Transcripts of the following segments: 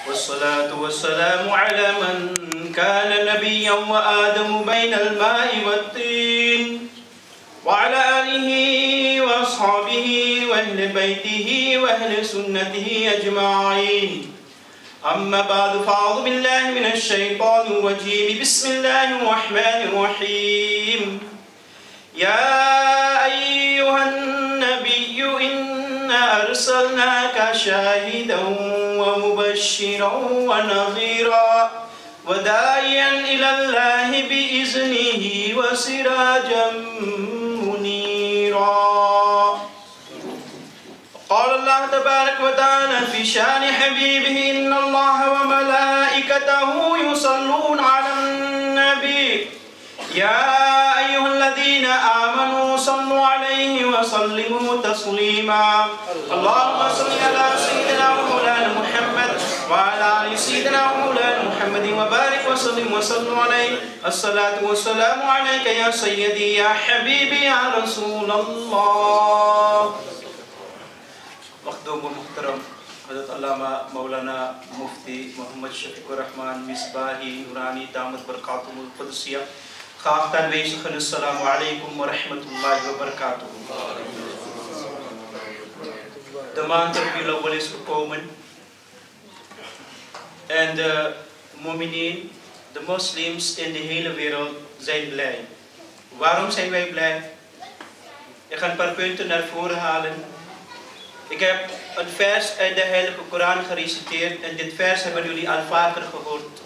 والصلاة والسلام على من كان نبيا وآدم بين الماء والطين وعلى آله وأصحابه وأهل بيته وأهل سنته أجمعين. أما بعد فأعوذ بالله من الشيطان الرجيم. بسم الله الرحمن الرحيم. يا أيها النبي إنا أرسلناك شاهدا ومبشرا ونذيرا وداعيا إلى الله بإذنه وسراجا منيرا. قال الله تبارك وتعالى في شان حبيبه إن الله وملائكته يصلون على النبي يا أيها الذين آمنوا صلوا عليه وسلموا تسليما. اللهم صل على سيدنا ومولانا محمد وعلى آل سيدنا ومولانا محمد وبارك وسلم وسلم عليه. الصلاة والسلام عليك يا سيدي يا حبيبي يا رسول الله. مخدوم محترم حضرت علامہ مولانا مفتی محمد شفیق الرحمن مصباحی نورانی دامت برکاتہ القدسیہ خاقتان ویسخن السلام علیکم ورحمۃ اللہ وبرکاتہ. De maand terwijl wel is gekomen en de mu'mineen, de moslims in de hele wereld zijn blij. Waarom zijn wij blij? Ik ga een paar punten naar voren halen. Ik heb een vers uit de Heilige Koran gereciteerd en dit vers hebben jullie al vaker gehoord.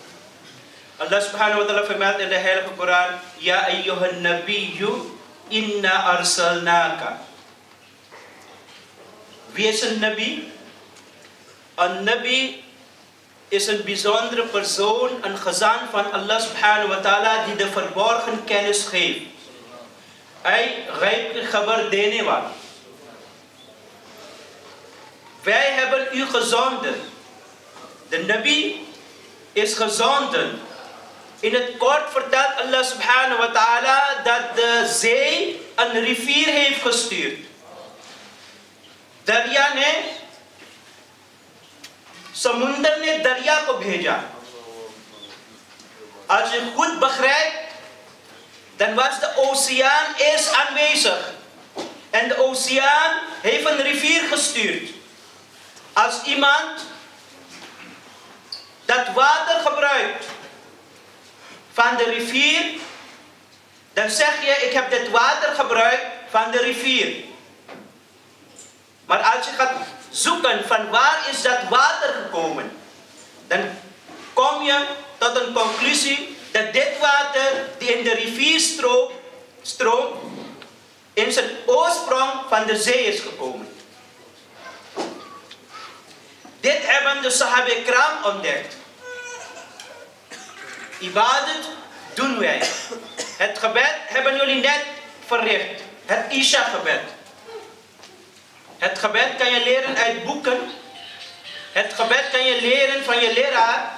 Allah subhanahu wa ta'ala vermeldt in de Heilige Koran: Ya ayyuhan nabiyyu inna arsalnaka. Wie is een nabi? Een nabi is een bijzondere persoon, een gezant van Allah subhanahu wa ta'ala die de verborgen kennis geeft. Hij ghaib ki khabar dene wala. Wij hebben u gezonden. De nabi is gezonden. In het kort vertelt Allah subhanahu wa ta'ala dat de zee een rivier heeft gestuurd. دریا نے سمندر نے دریا کو بھیجا. Als je goed begrijpt, dan was de oceaan eerst aanwezig. En de oceaan heeft een rivier gestuurd. Als iemand dat water gebruikt van de rivier, dan zeg je: ik heb dit water gebruikt van de rivier. Maar als je gaat zoeken van waar is dat water gekomen, dan kom je tot een conclusie dat dit water die in de rivier stroomt in zijn oorsprong van de zee is gekomen. Dit hebben de Sahaba Ikram ontdekt. Ibadat doen wij. Het gebed hebben jullie net verricht. Het Isha-gebed. Het gebed kan je leren uit boeken. Het gebed kan je leren van je leraar.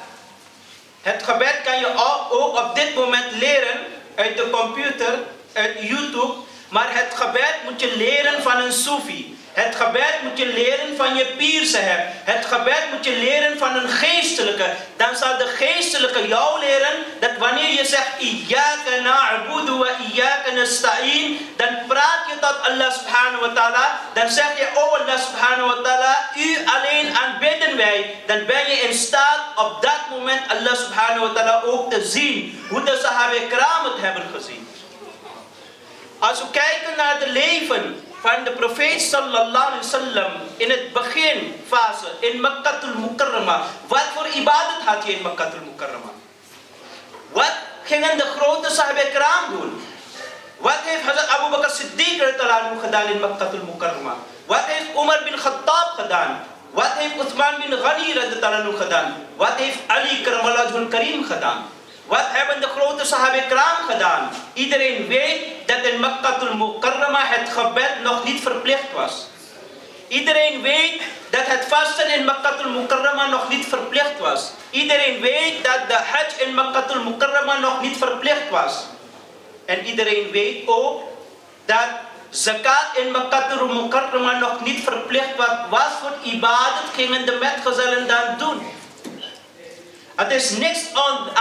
Het gebed kan je ook op dit moment leren uit de computer, uit YouTube. Maar het gebed moet je leren van een Sufi. Het gebed moet je leren van je Pir-sahib. Het gebed moet je leren van een geestelijke. Dan zal de geestelijke jou leren dat wanneer je zegt Iyyaka na'budu wa iyyaka nasta'in, dan praat je tot Allah subhanahu wa ta'ala. Dan zeg je: oh Allah subhanahu wa ta'ala, u alleen aanbidden wij. Dan ben je in staat op dat moment Allah subhanahu wa ta'ala ook te zien. Hoe de Sahaba Ikram het hebben gezien. Als we kijken naar het leven van de profeet sallallahu alaihi wasallam in het beginfase in Makkatul Mukarramah. Wat voor ibadat had je in Makkatul Mukarramah? Wat gingen de grote Sahaba Ikram doen? Wat heeft Hazrat Abu Bakr Siddiq gedaan in Makkatul Mukarramah? Wat heeft Umar bin Khattab gedaan? Wat heeft Uthman bin Ghani gedaan? Wat heeft Ali Karamallahu wajhul Karim gedaan? Wat hebben de grote Sahaba Ikram gedaan? Iedereen weet dat in Makkatul Mukarramah het gebed nog niet verplicht was. Iedereen weet dat het vasten in Makkatul Mukarramah nog niet verplicht was. Iedereen weet dat de Hajj in Makkatul Mukarramah nog niet verplicht was. En iedereen weet ook dat zakat in Makkatul Mukarramah nog niet verplicht was. Wat voor ibadat gingen de metgezellen dan doen? Het is niks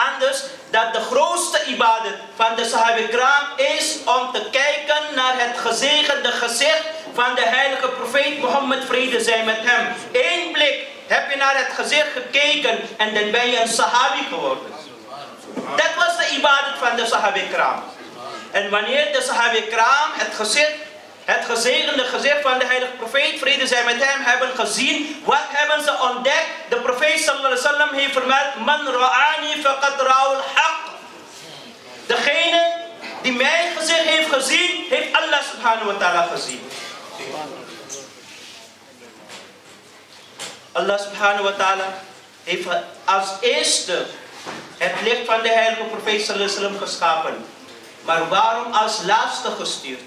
anders dan de grootste ibadat van de Sahaba-ikram is om te kijken naar het gezegende gezicht van de heilige profeet Mohammed, vrede zij met hem. Eén blik heb je naar het gezicht gekeken en dan ben je een Sahabi geworden. Dat was de ibadat van de Sahaba-ikram. En wanneer de Sahaba-ikram het gezegende gezicht van de heilige profeet, vrede zij met hem, hebben gezien, wat hebben ze ontdekt? De profeet sallallahu alaihi wasallam heeft vermeld, man ra'ani faqad ra'ul haq. Degene die mijn gezicht heeft gezien, heeft Allah subhanahu wa ta'ala gezien. Allah subhanahu wa ta'ala heeft als eerste het licht van de heilige profeet sallallahu alaihi wasallam geschapen. Maar waarom als laatste gestuurd?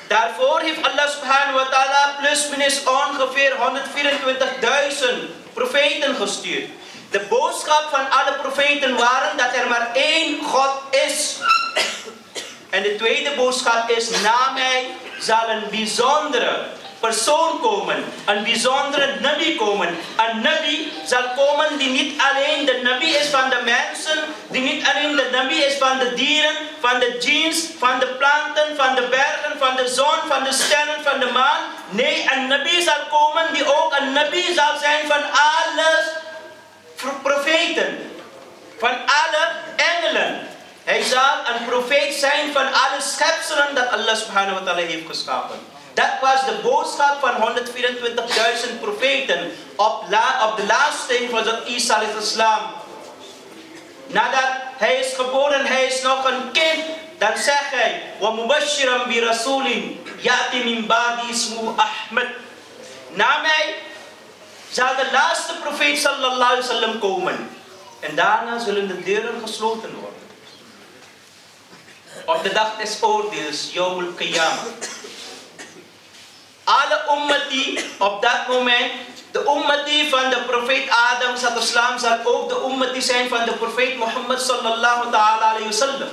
Daarvoor heeft Allah subhanahu wa ta'ala plus minus ongeveer 124.000 profeten gestuurd. De boodschap van alle profeten waren dat er maar één God is. En de tweede boodschap is, na mij zal een bijzondere persoon komen. Een bijzondere nabi komen. Een nabi zal komen die niet alleen de nabi is van de mensen, die niet alleen de nabi is van de dieren, van de djinns, van de planten, van de bergen, van de zon, van de sterren, van de maan. Nee, een nabi zal komen die ook een nabi zal zijn van alle profeten, van alle engelen. Hij zal een profeet zijn van alle schepselen dat Allah subhanahu wa ta'ala heeft geschapen. Dat was de boodschap van 124.000 profeten op de laatste dag van Isa alayhi salam. Nadat hij is geboren, hij is nog een kind, dan zegt hij, wa mubashiran bi rasulin ya'ti min ba'di ismuhu Ahmad. Na mij zal de laatste profeet sallallahu alaihi wasallam komen. En daarna zullen de deuren gesloten worden. Op de dag des oordeels, Yawmul Qiyamah. Alle ummati op dat moment, de ummati van de profeet Adam sallam zal ook de ummati zijn van de profeet Mohammed sallallahu alayhi wasallam.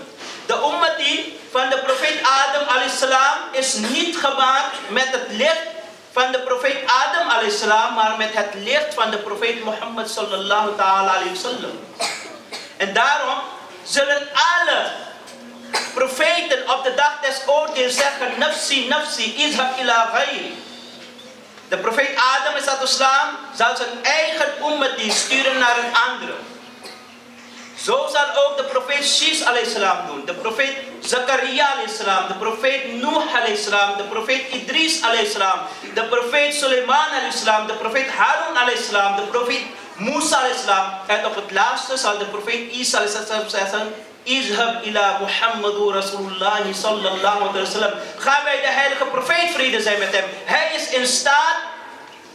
De ummati van de profeet Adam alayhi salam is niet gemaakt met het licht van de profeet Adam alayhi salam, maar met het licht van de profeet Mohammed sallallahu alayhi wasallam. En daarom zullen alle profeten op de dag des oordeels zeggen, nafsi, nafsi, izhab ila ghayri. De profeet Adam salam zal zijn eigen ummati sturen naar een andere. Zo zal ook de profeet Shis alayhi salam doen, de profeet Zakaria alayhi salam, de profeet Nuh alayhi salam, de profeet Idris alayhi salam, de profeet Suleiman alayhi salam, de profeet Harun alayhi salam, de profeet Musa alayhi salam. En op het laatste zal de profeet Isa alayhi salam zeggen, izhab ila Muhammadu Rasulullah sallallahu alaihi wasallam. Ga bij de heilige profeet, vrede zij met hem. Hij is in staat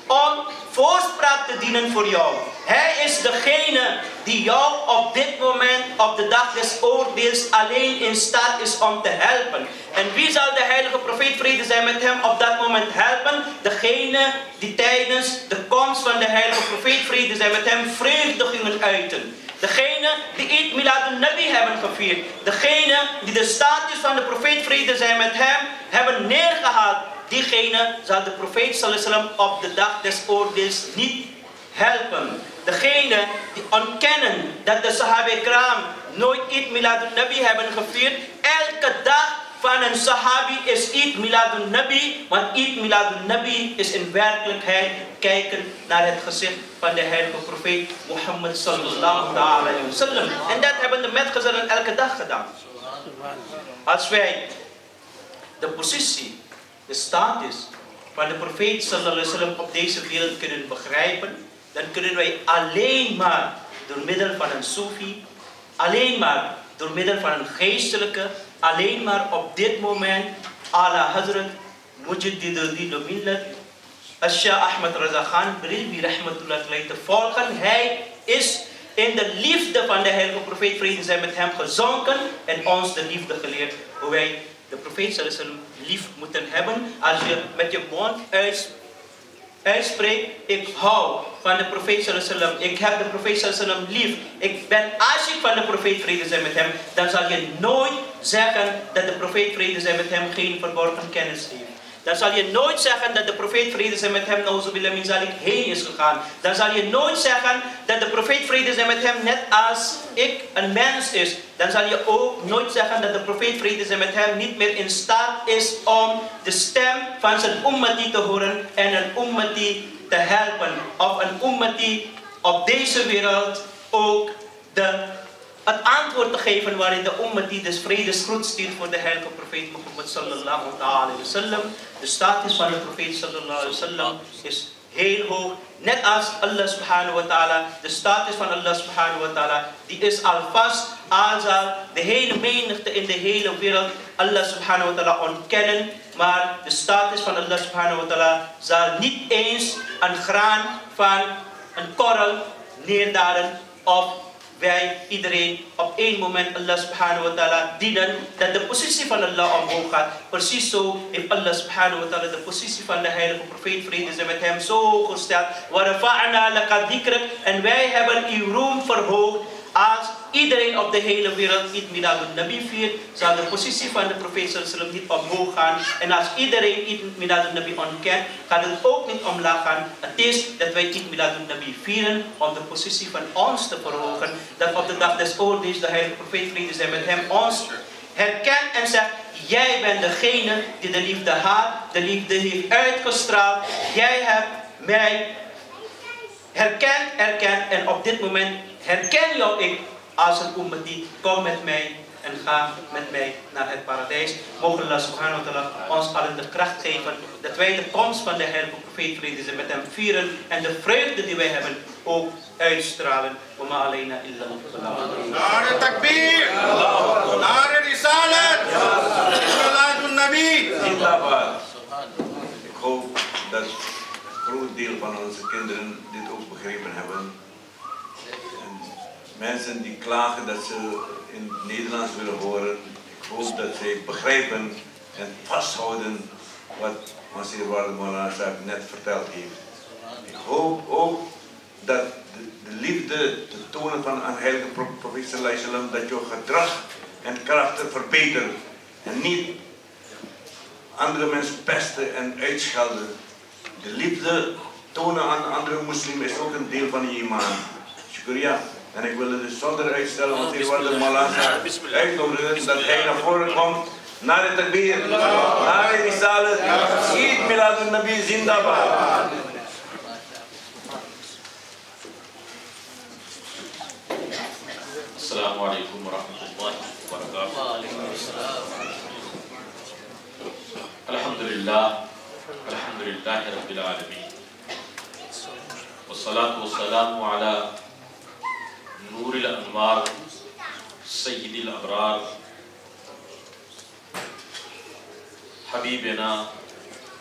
om voorspraak te dienen voor jou. Hij is degene die jou op dit moment, op de dag des oordeels, alleen in staat is om te helpen. En wie zal de heilige profeet, vrede zij met hem, op dat moment helpen? Degene die tijdens de komst van de heilige profeet, vrede zij met hem, vreugde gingen uiten. Degene die Eid Miladun Nabi hebben gevierd. Degene die de status van de profeet, vrede zij met hem, hebben neergehaald. Diegene zal de profeet sallallahu alaihi wasallam op de dag des oordeels niet helpen. Degene die ontkennen dat de Sahaba-ikram nooit Eid Miladun Nabi hebben gevierd. Elke dag van een Sahabi is Eid Miladun Nabi. Want Eid Miladun Nabi is in werkelijkheid kijken naar het gezicht van de heilige profeet Mohammed sallallahu alaihi wasallam. En dat hebben de metgezellen elke dag gedaan. Als wij de positie, de status van de profeet sallallahu alaihi wasallam op deze wereld kunnen begrijpen, dan kunnen wij alleen maar door middel van een Sufi, alleen maar door middel van een geestelijke, alleen maar op dit moment ala Hazrat Mujaddid al-Millat Shah Ahmad Raza Khan Brilbi rahmatullah alayhi te volgen. Hij is in de liefde van de heilige profeet, vrede zij met hem, gezonken en ons de liefde geleerd. Hoe wij de profeet sallallahu alaihi wasallam lief moeten hebben. Als je met je mond uitspreekt, ik hou van de profeet sallallahu alaihi wasallam, ik heb de profeet sallallahu alaihi wasallam lief, ik ben ashik van de profeet, vrede zij met hem, dan zal je nooit zeggen dat de profeet, vrede zij met hem, geen verborgen kennis heeft. dan zal je nooit zeggen dat de profeet vrede zij met hem nauzubillah min zalik heen is gegaan. Dan zal je nooit zeggen dat de profeet vrede zij met hem net als ik een mens is. Dan zal je ook nooit zeggen dat de profeet vrede zij met hem niet meer in staat is om de stem van zijn ummati te horen en een ummati te helpen. Of een ummati op deze wereld ook het antwoord te geven waarin de ummati dus vredesgroet stuurt voor de heilige profeet Mohammed sallallahu alaihi wasallam. De status van de profeet sallallahu alaihi wasallam is heel hoog. Net als Allah subhanahu wa ta'ala, de status van Allah subhanahu wa ta'ala, die is alvast, al zal de hele menigte in de hele wereld Allah subhanahu wa ta'ala ontkennen, maar de status van Allah subhanahu wa ta'ala zal niet eens een graan van een korrel neerdalen of wij iedereen op één moment Allah subhanahu wa ta'ala dienen, dat de positie van Allah omhoog gaat. Precies zo heeft Allah subhanahu wa ta'ala de positie van de heilige profeet, vrede zij met hem, zo hoog gesteld. Wa rafa'na laka dhikrak, en wij hebben uw roem verhoogd. Als iedereen op de hele wereld Eid Miladun Nabi viert, zal de positie van de profeet sallallahu alaihi wasallam niet omhoog gaan. En als iedereen Eid Miladun Nabi ontkent, gaat het ook niet omlaag gaan. Het is dat wij Eid Miladun Nabi vieren om de positie van ons te verhogen. Dat op de dag des oordeels de heilige profeet, vrede zij met hem, ons herkent en zegt: jij bent degene die de liefde haat, de liefde heeft uitgestraald. Jij hebt mij erkend en op dit moment herken jou ik als een ummati. Kom met mij en ga met mij naar het paradijs. Mogen Allah subhanahu wa ta'ala ons allen de kracht geven dat wij de komst van de heilige profeet, vrede zij met hem, vieren en de vreugde die wij hebben ook uitstralen. Wa ma alayna illa al-balagh. Nare takbir! Nare risalat! Miladun Nabi! Zindabad. Ik hoop dat een groot deel van onze kinderen dit ook begrepen hebben. En mensen die klagen dat ze in het Nederlands willen horen, ik hoop dat zij begrijpen en vasthouden wat Masir Wardemala net verteld heeft. Ik hoop ook dat de liefde te tonen van een heilige profeet sallallahu alaihi wasallam, dat jouw gedrag en karakter verbetert en niet andere mensen pesten en uitschelden. De liefde tonen aan andere moslims is ook een deel van je iman. Shukriya. En ik wil het dus zonder uitstellen, want hier wordt de Mallah uitnodigen dat hij naar voren komt. Naar de takbir, naar de risalat, Eid Miladun Nabi Zindabad. Assalamu alaikum wa rahmatullahi wa barakatuh. Alhamdulillah, alhamdulillahi rabbil alamin. Wassalatu wassalamu ala Nuril Anwar, Sayyidil Abrar, Habibina,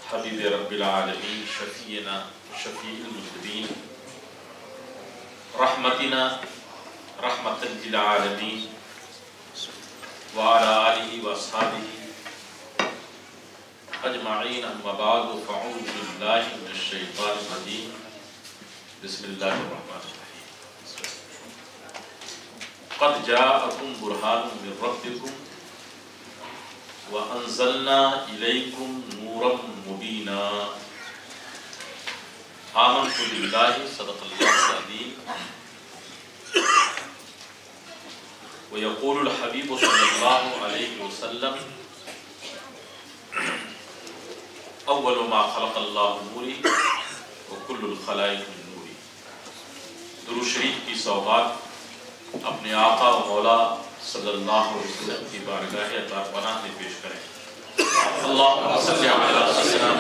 Habibi Rabbil Alameen, Shafi'ina, Shafi'il Mujribeen, Rahmatina, Rahmatan lil Alameen, wa ala alihi wa ashabihi ajma'in, amma ba'du, fa'udhu billahi minash shaitanir rajim. Bismillahir rahmanir rahim. قد جاءكم برهان من ربكم وأنزلنا إليكم نورا مبينا آمنت بالله صدق الله العظيم ويقول الحبيب صلى الله عليه وسلم أول ما خلق الله نوري وكل الخلائق من نوري. درود شریف کی سوغات اپنے آقا و مولا صلی اللہ علیہ وسلم کی بارگاہ عطا پناہ میں پیش کریں. اللہم صلی علی سیدنا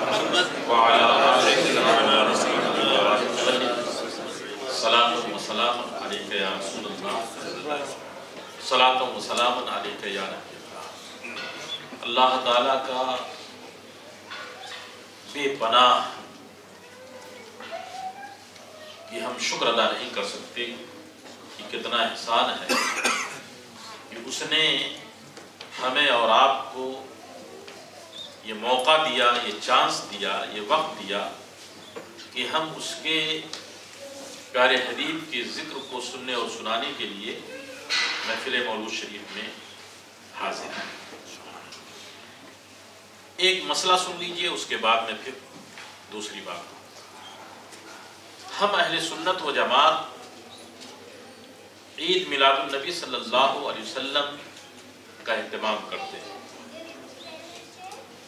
محمد وعلی آل سیدنا محمد. صلاۃ و سلام علیک یا رسول اللہ، صلاۃ و سلام علیک یا نبی اللہ. اللہ تعالیٰ کا بے پناہ کہ ہم شکر ادا نہیں کر سکتے کہ کتنا احسان ہے کہ اس نے ہمیں اور آپ کو یہ موقع دیا، یہ چانس دیا، یہ وقت دیا کہ ہم اس کے پیارے حبیب کے ذکر کو سننے اور سنانے کے لیے محفل مولود شریف میں حاضر ہیں. ایک مسئلہ سن لیجئے، اس کے بعد میں پھر دوسری بات. ہم اہل سنت و جماعت عید میلاد النبی صلی اللہ علیہ وسلم کا اہتمام کرتے ہیں.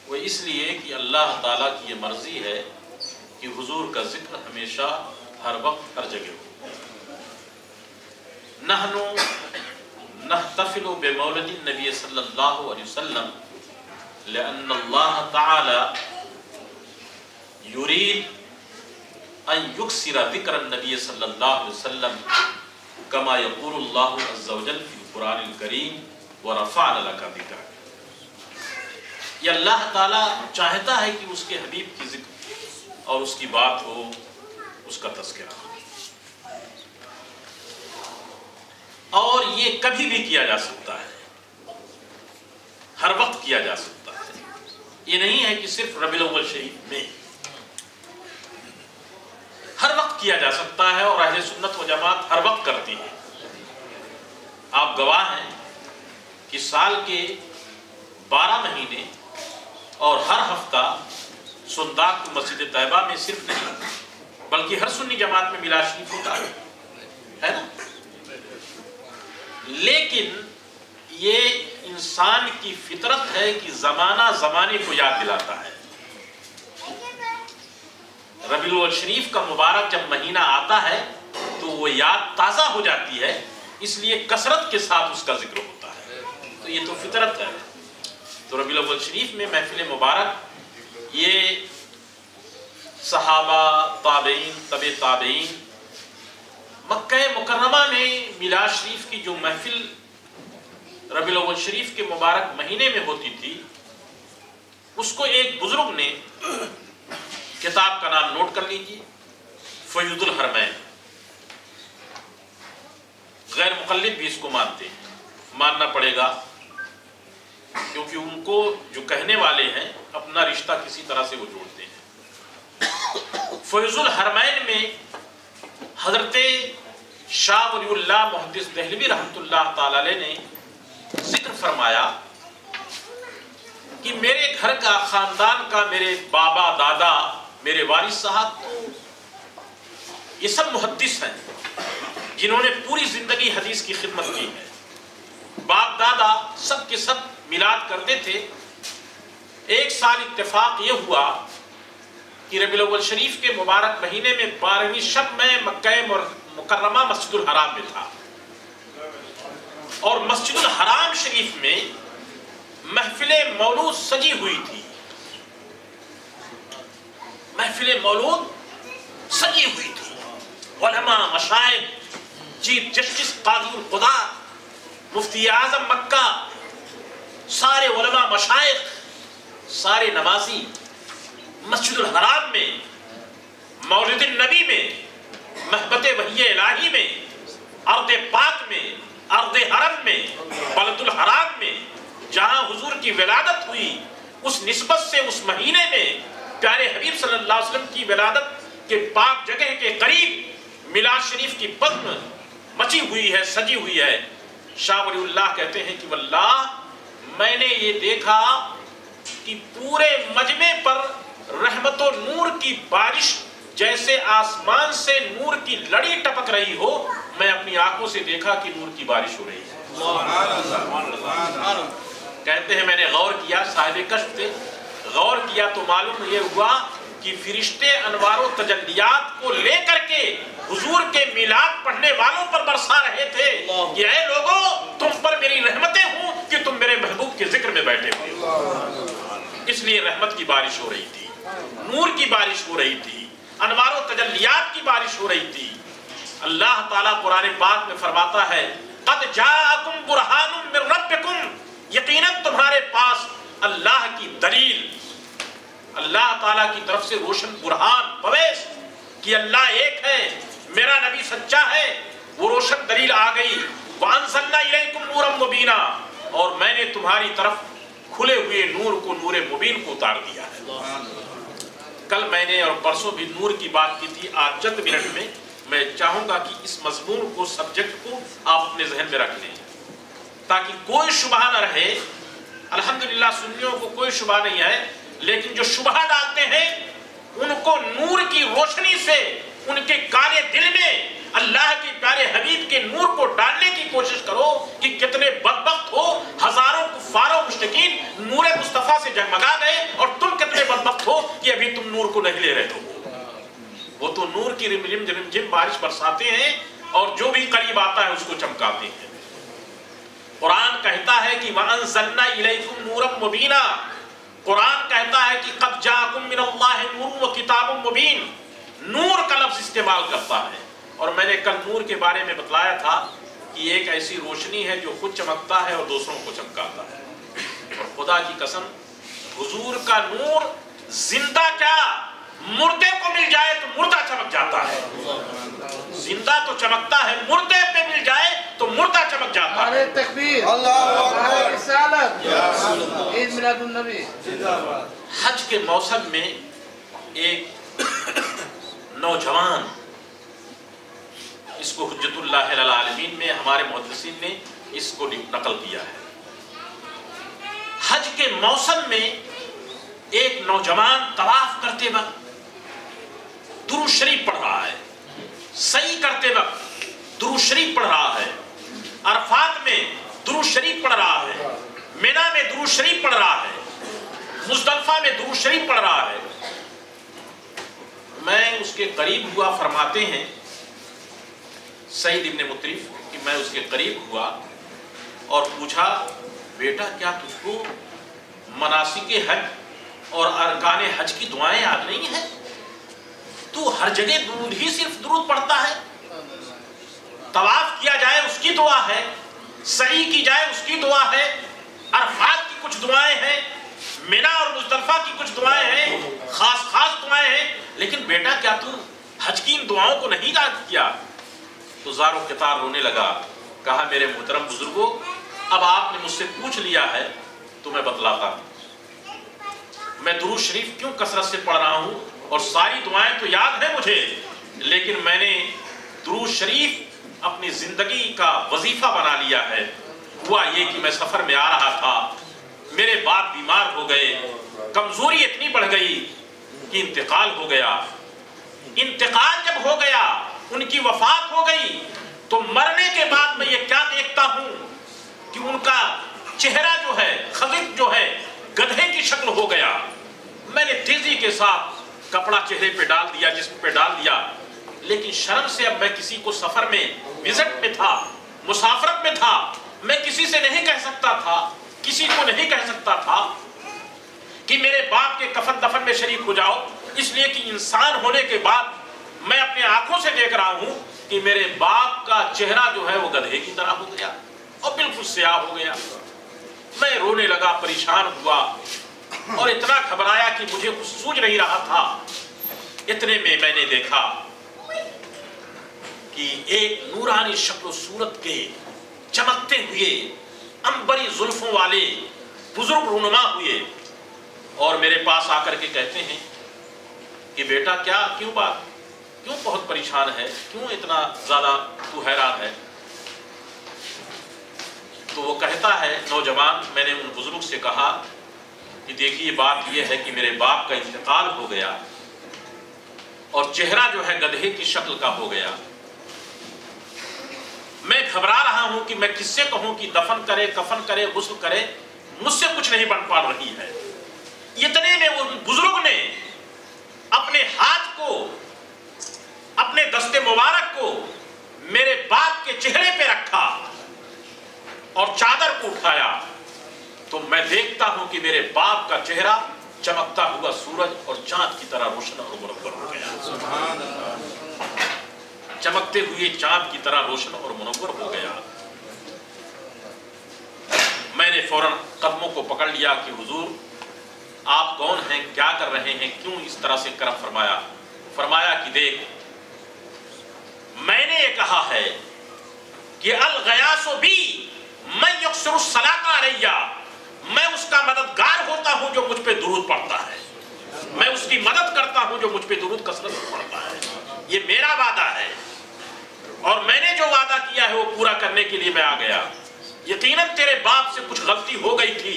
وہ اس لیے کہ اللہ تعالیٰ کی یہ مرضی ہے کہ حضور کا ذکر ہمیشہ ہر وقت ہر جگہ ہو. نحن نحتفل بمولد النبی صلی اللہ علیہ وسلم لأن اللہ تعالی یرید ان یکثر ذکر النبی صلی اللہ علیہ وسلم کما یقول اللہ عز وجل فی القرآن الکریم ورفعنا لک ذکرک. یہ اللہ تعالیٰ چاہتا ہے کہ اس کے حبیب کی ذکر اور اس کی بات ہو، اس کا تذکرہ ہو. اور یہ کبھی بھی کیا جا سکتا ہے، ہر وقت کیا جا سکتا ہے. یہ نہیں ہے کہ صرف ربیع الاول شریف میں، ہر وقت کیا جا سکتا ہے اور اہل سنت و جماعت ہر وقت کرتی ہے. آپ گواہ ہیں کہ سال کے 12 مہینے اور ہر ہفتہ سنداق کی مسجد طیبہ میں صرف نہیں بلکہ ہر سنی جماعت میں میلاد شریف ہوتا ہے نا. لیکن یہ انسان کی فطرت ہے کہ زمانہ زمانے کو یاد دلاتا ہے. ربیع الاول شریف کا مبارک جب مہینہ آتا ہے تو وہ یاد تازہ ہو جاتی ہے، اس لیے کثرت کے ساتھ اس کا ذکر ہوتا ہے. تو یہ تو فطرت ہے. تو ربیع الاول شریف میں محفل مبارک یہ صحابہ، تابعین، تبع تابعین، مکہ مکرمہ میں میلاد شریف کی جو محفل ربیع الاول شریف کے مبارک مہینے میں ہوتی تھی، اس کو ایک بزرگ نے کتاب کا نام نوٹ کر لیجیے، فیوض الحرمین. غیر مقلد بھی اس کو مانتے ہیں، ماننا پڑے گا کیونکہ ان کو جو کہنے والے ہیں اپنا رشتہ کسی طرح سے وہ جوڑتے ہیں. فیوض الحرمین میں حضرت شاہ ولی اللہ محدث دہلوی رحمۃ اللہ تعالی علیہ نے ذکر فرمایا کہ میرے گھر کا، خاندان کا، میرے بابا دادا، میرے والد صاحب تو یہ سب محدث ہیں جنہوں نے پوری زندگی حدیث کی خدمت کی ہے. باپ دادا سب کے سب میلاد کرتے تھے. ایک سال اتفاق یہ ہوا کہ ربیع الاول شریف کے مبارک مہینے میں 12ویں شب میں مکہ مکرمہ مسجد الحرام میں تھا، اور مسجد الحرام شریف میں محفل مولود سجی ہوئی تھی. محفل مولود سجی ہوئی تھی. علماء، مشائخ، چیف جسٹس قاضی القضات، مفتی اعظم مکہ، سارے علماء، مشائخ، سارے نمازی مسجد الحرام میں، مولد النبی میں، محبت وحی الہی میں، ارض پاک میں، ارض حرم میں، بلد الحرام میں، جہاں حضور کی ولادت ہوئی، اس نسبت سے اس مہینے میں پیارے حبیب صلی اللہ علیہ وسلم کی ولادت کے پاک جگہ کے قریب میلاد شریف کی بزم مچی ہوئی ہے، سجی ہوئی ہے. شاہ ولی اللہ کہتے ہیں کہ واللہ میں نے یہ دیکھا کہ پورے مجمع پر رحمت و نور کی بارش جیسے آسمان سے نور کی لڑی ٹپک رہی ہو. میں اپنی آنکھوں سے دیکھا کہ نور کی بارش ہو رہی ہے. کہتے ہیں میں نے غور کیا، صاحب کشف تھے، غور کیا تو معلوم یہ ہوا کہ فرشتے انوار و تجلیات کو لے کر کے حضور کے میلاد پڑھنے والوں پر برسا رہے تھے کہ اے لوگوں، تم پر میری رحمتیں ہوں کہ تم میرے محبوب کے ذکر میں بیٹھے ہوئے. اس لیے رحمت کی بارش ہو رہی تھی، نور کی بارش ہو رہی تھی، انوار و تجلیات کی بارش ہو رہی تھی. اللہ تعالیٰ قرآن پاک میں فرماتا ہے قد جاءکم برہان من ربکم، یقیناً تمہارے پاس اللہ کی دلیل، اللہ تعالیٰ کی طرف سے روشن برہان، پویس کہ اللہ ایک ہے، میرا نبی سچا ہے، وہ روشن دلیل آ گئی. وَأَنزَلْنَا إِلَيْكُمْ نُورًا مُبِينًا، اور میں نے تمہاری طرف کھلے ہوئے نور کو، نور مبین کو اتار دیا ہے. کل میں نے اور پرسوں بھی نور کی بات کی تھی. آج چند منٹ میں میں چاہوں گا کہ اس مضمون کو، سبجیکٹ کو آپ اپنے ذہن میں رکھ لیں تاکہ کوئی شبہ نہ رہے. الحمدللہ سنیوں کو کوئی شبہ نہیں ہے لیکن جو شبہ ڈالتے ہیں ان کو نور کی روشنی سے ان کے کالے دل میں اللہ کے پیارے حبیب کے نور کو ڈالنے کی کوشش کرو کہ کتنے بدبخت ہو، ہزاروں کفار و مشرکین نور مصطفیٰ سے جگمگا گئے اور تم کتنے بدبخت ہو کہ ابھی تم نور کو نہیں لے رہے ہو۔ وہ تو نور کی رم جم بارش برساتے ہیں اور جو بھی قریب آتا ہے اس کو چمکاتے ہیں۔ قرآن کہتا ہے کہ وَأَنزَلْنَا إِلَيْكُمْ نُورًا مُبِينًا، قرآن کہتا ہے کہ قَدْ جَاءَكُم مِّنَ اللَّهِ نُورٌ وَكِتَابٌ مُبِينٌ، نور کا لفظ استعمال کرتا ہے۔ اور میں نے کل نور کے بارے میں بتلایا تھا کہ ایک ایسی روشنی ہے جو خود چمکتا ہے اور دوسروں کو چمکاتا ہے۔ اور خدا کی قسم حضور کا نور زندہ کیا مردے کو مل جائے تو مردہ چمک جاتا ہے، زندہ تو چمکتا ہے، مردے پہ مل جائے تو مردہ چمک جاتا ہے۔ نعرہ تکبیر، نعرہ رسالت، عید میلاد النبی۔ حج کے موسم میں ایک نوجوان، اس کو حجت اللہ العالمین میں ہمارے محدثین نے اس کو نقل کیا ہے۔ حج کے موسم میں ایک نوجوان طواف کرتے وقت درود شریف پڑھ رہا ہے، سعی کرتے وقت درود شریف پڑھ رہا ہے، عرفات میں درود شریف پڑھ رہا ہے، مینا میں درود شریف پڑھ رہا ہے، مزدلفہ میں درود شریف پڑھ رہا ہے۔ میں اس کے قریب ہوا، فرماتے ہیں سعید ابن مطرف کہ میں اس کے قریب ہوا اور پوچھا بیٹا کیا تجھ کو مناسک حج اور ارکان حج کی دعائیں یاد نہیں ہیں؟ تو ہر جگہ درود ہی صرف درود پڑھتا ہے، طواف کیا جائے اس کی دعا ہے، سعی کی جائے اس کی دعا ہے، عرفات کی کچھ دعائیں ہیں، مینا اور مزدلفہ کی کچھ دعائیں ہیں، خاص دعائیں ہیں، لیکن بیٹا کیا تو حج کی ان دعاؤں کو نہیں یاد کیا؟ تو زار و قطار رونے لگا، کہا میرے محترم بزرگوں اب آپ نے مجھ سے پوچھ لیا ہے تو میں بتلاتا ہوں۔ میں درود شریف کیوں کثرت سے پڑھ رہا ہوں اور ساری دعائیں تو یاد ہیں مجھے، لیکن میں نے درود شریف اپنی زندگی کا وظیفہ بنا لیا ہے۔ ہوا یہ کہ میں سفر میں آ رہا تھا، میرے باپ بیمار ہو گئے، کمزوری اتنی بڑھ گئی کہ انتقال ہو گیا۔ انتقال جب ہو گیا، ان کی وفات ہو گئی، تو مرنے کے بعد میں یہ کیا دیکھتا ہوں کہ ان کا چہرہ جو ہے، خضر جو ہے، گدھے کی شکل ہو گیا۔ میں نے تیزی کے ساتھ کپڑا چہرے پہ ڈال دیا، جسم پہ ڈال دیا، لیکن شرم سے اب میں کسی کو سفر میں وزٹ میں تھا، مسافرت میں تھا، میں کسی سے نہیں کہہ سکتا تھا، کسی کو نہیں کہہ سکتا تھا کہ میرے باپ کے کفن دفن میں شریک ہو جاؤ، اس لیے کہ انسان ہونے کے بعد میں اپنے آنکھوں سے دیکھ رہا ہوں کہ میرے باپ کا چہرہ جو ہے وہ گدھے کی طرح ہو گیا اور بالکل سیاہ ہو گیا۔ میں رونے لگا، پریشان ہوا اور اتنا گھبرایا کہ مجھے کچھ سوجھ نہیں رہا تھا۔ اتنے میں نے دیکھا کہ ایک نورانی شکل و صورت کے چمکتے ہوئے عنبری زلفوں والے بزرگ رونما ہوئے اور میرے پاس آ کر کے کہتے ہیں کہ بیٹا کیوں بہت پریشان ہے، کیوں اتنا زیادہ تو حیران ہے؟ تو وہ کہتا ہے نوجوان، میں نے ان بزرگ سے کہا کہ دیکھیے بات یہ ہے کہ میرے باپ کا انتقال ہو گیا اور چہرہ جو ہے گدھے کی شکل کا ہو گیا۔ میں گھبرا رہا ہوں کہ میں کس سے کہوں کہ دفن کرے، کفن کرے، غسل کرے، مجھ سے کچھ نہیں بن پا رہی ہے۔ اتنے میں وہ بزرگ نے اپنے ہاتھ کو، اپنے دست مبارک کو میرے باپ کے چہرے پہ رکھا اور چادر کو اٹھایا تو میں دیکھتا ہوں کہ میرے باپ کا چہرہ چمکتا ہوا سورج اور چاند کی طرح روشن اور منور ہو گیا، چمکتے ہوئے چاند کی طرح روشن اور منور ہو گیا۔ میں نے فوراً قدموں کو پکڑ لیا کہ حضور آپ کون ہیں، کیا کر رہے ہیں، کیوں اس طرح سے کرم فرمایا؟ فرمایا کہ دیکھ، میں نے یہ کہا ہے کہ الغیاث بی من یکثر الصلاۃ علیہ، میں اس کا مددگار ہوتا ہوں جو مجھ پہ درود پڑھتا ہے، میں اس کی مدد کرتا ہوں جو مجھ پہ درود کثرت سے پڑھتا ہے۔ یہ میرا وعدہ ہے اور میں نے جو وعدہ کیا ہے وہ پورا کرنے کے لیے میں آ گیا۔ یقیناً تیرے باپ سے کچھ غلطی ہو گئی تھی،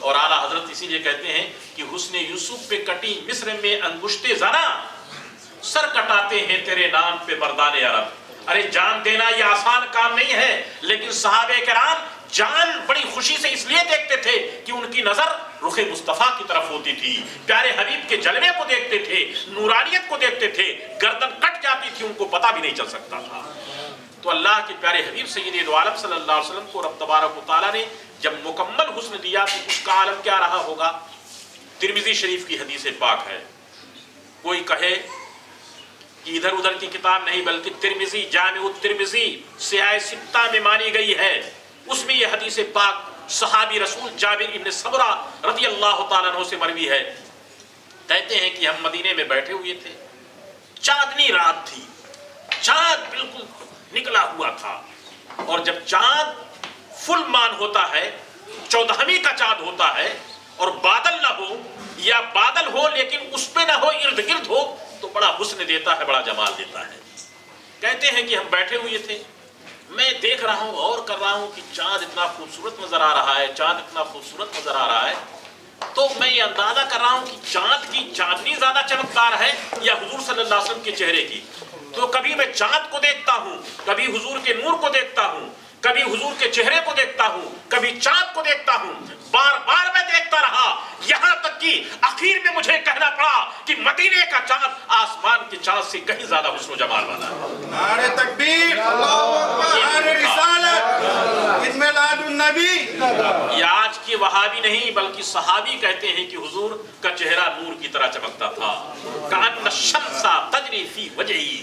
اور اعلیٰ حضرت اسی لیے کہتے ہیں کہ حسن یوسف پہ کٹی مصر میں انگشتے زنا، سر کٹاتے ہیں تیرے نام پہ مردان عرب۔ ارے جان دینا یہ آسان کام نہیں ہے، لیکن صحابہ کرام جان بڑی خوشی سے اس لیے دیکھتے تھے کہ ان کی نظر رخ مصطفیٰ کی طرف ہوتی تھی، پیارے حبیب کے جلوے کو دیکھتے تھے، نورانیت کو دیکھتے تھے، گردن کٹ جاتی تھی ان کو پتہ بھی نہیں چل سکتا تھا۔ تو اللہ کے پیارے حبیب سید دو عالم صلی اللہ علیہ وسلم کو رب تبارک و تعالیٰ نے جب مکمل حسن دیا تو اس کا عالم کیا رہا ہوگا؟ ترمذی شریف کی حدیث پاک ہے، کوئی کہے کہ ادھر ادھر کی کتاب نہیں بلکہ ترمذی، جامع الترمذی سیاہ ستہ میں مانی گئی ہے، اس میں یہ حدیث پاک صحابی رسول جابر ابن سمرہ رضی اللہ تعالیٰ عنہ سے مروی ہے، کہتے ہیں کہ ہم مدینے میں بیٹھے ہوئے تھے، چاندنی رات تھی، چاند بالکل نکلا ہوا تھا، اور جب چاند فل مان ہوتا ہے، 14ویں کا چاند ہوتا ہے، اور بادل نہ ہو یا بادل ہو لیکن اس پہ نہ ہو، ارد گرد ہو، تو بڑا حسن دیتا ہے، بڑا جمال دیتا ہے۔ کہتے ہیں کہ ہم بیٹھے ہوئے تھے، میں دیکھ رہا ہوں اور کر رہا ہوں کہ چاند اتنا خوبصورت نظر آ رہا ہے، چاند اتنا خوبصورت نظر آ رہا ہے، تو میں یہ اندازہ کر رہا ہوں کہ چاند کی چاندنی زیادہ چمکدار ہے یا حضور صلی اللہ علیہ وسلم کے چہرے کی۔ تو کبھی میں چاند کو دیکھتا ہوں، کبھی حضور کے نور کو دیکھتا ہوں، کبھی حضور کے چہرے کو دیکھتا ہوں، کبھی چاند کو دیکھتا ہوں، بار بار میں دیکھتا رہا، یہاں تک کہ آخر میں مجھے کہنا پڑا کہ مدینے کا چاند آسمان کے چاند سے کہیں زیادہ حسن و جمال والا ہے۔ نعرہ تکبیر، نعرہ رسالت، عید میلاد النبی۔ یہ آج کی وہابی نہیں بلکہ صحابی کہتے ہیں کہ حضور کا چہرہ نور کی طرح چمکتا تھا، کأن الشمس تجری فی وجہی،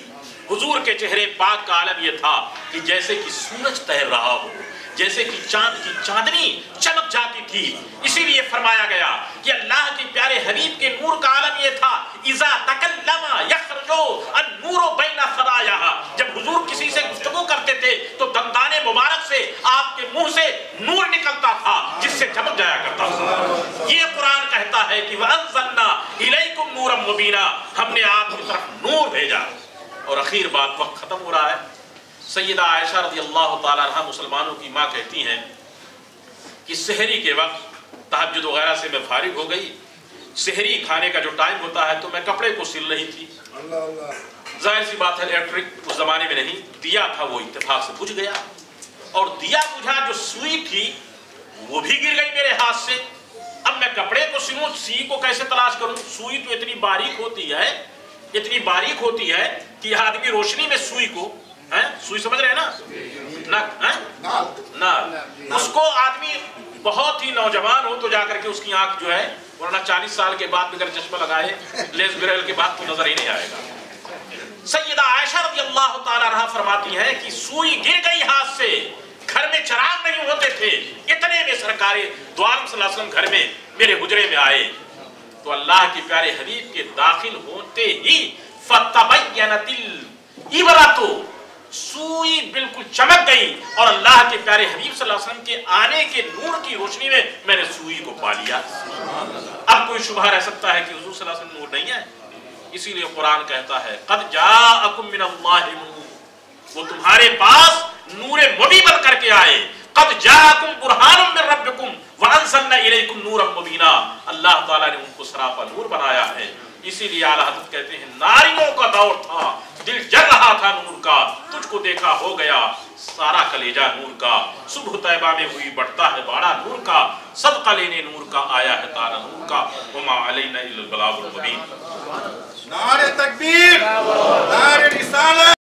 حضور کے چہرے پاک کا عالم یہ تھا کہ جیسے کہ سورج تیر رہا ہو، جیسے کہ چاند کی چاندنی چمک جاتی تھی۔ اسی لیے فرمایا گیا کہ اللہ کے پیارے حبیب کے نور کا عالم یہ تھا، اذا تکلم یخرج النور بین ثرایاہ، جب حضور کسی سے گفتگو کرتے تھے تو دندان مبارک سے آپ کے منہ سے نور نکلتا تھا جس سے چمک جایا کرتا تھا۔ یہ قرآن کہتا ہے کہ وَأَنزَلْنَا إِلَيْكُمْ نُورًا مُبِينًا، ہم نے آپ کی طرف نور بھیجا۔ اور اخیر بات، وقت ختم ہو رہا ہے، سیدہ عائشہ رضی اللہ تعالیٰ عنہ مسلمانوں کی ماں کہتی ہیں کہ سحری کے وقت تہجد وغیرہ سے میں فارغ ہو گئی، سحری کھانے کا جو ٹائم ہوتا ہے تو میں کپڑے کو سل رہی تھی، ظاہر سی بات ہے الیکٹرک اس زمانے میں نہیں، دیا تھا وہ اتفاق سے بجھ گیا، اور دیا بجھا جو سوئی تھی وہ بھی گر گئی میرے ہاتھ سے۔ اب میں کپڑے کو سلوں، سی کو کیسے تلاش کروں؟ سوئی تو اتنی باریک ہوتی ہے، اتنی باریک ہوتی ہے کہ آدمی روشنی میں سوئی کو، سوئی سمجھ رہے ہیں نا، نہ اس کو آدمی بہت ہی نوجوان ہو تو جا کر کے اس کی آنکھ جو ہے، ورنہ 40 سال کے بعد اگر چشمہ لگائے لیز بریل کے بعد تو نظر ہی نہیں آئے گا۔ سیدہ عائشہ رضی اللہ تعالیٰ عنہ فرماتی ہے کہ سوئی گر گئی ہاتھ سے، گھر میں چراغ نہیں ہوتے تھے، اتنے میں سرکار دو عالم صلی اللہ علیہ وسلم گھر میں میرے حجرے میں آئے، تو اللہ کے پیارے حبیب کے داخل ہوتے ہی فَتَبَيَّنَتِ الْإِبْرَةُ، سوئی بالکل چمک گئی، اور اللہ کے پیارے حبیب صلی اللہ علیہ وسلم کے آنے کے نور کی روشنی میں نے سوئی کو پا لیا۔ اب کوئی شبہ رہ سکتا ہے کہ حضور صلی اللہ علیہ وسلم نور نہیں ہے؟ اسی لیے قرآن کہتا ہے قَدْ جَاءَكُم مِّنَ اللَّهِ نُورٌ، وہ تمہارے پاس نور مبین بن کر کے آئے، قَدْ جَاءَكُم بُرْهَانٌ مِّن رَبِّكُمْ وَأَنزَلْنَا إِلَيْكُمْ نُورًا مُبِينًا، اللہ تعالیٰ نے ان کو سراپا نور بنایا ہے۔ اسی لیے اعلیٰ حضرت کہتے ہیں ناریوں کا دور تھا، دل جل رہا تھا نور کا، تجھ کو دیکھا ہو گیا سارا کلیجہ نور کا، صبح طیبہ میں ہوئی بڑھتا ہے باڑا نور کا، صدقہ لینے نور کا آیا ہے تارا نور کا، وما علینا الا البلاغ المبین۔ نعرہ تکبیر، نعرہ رسالت۔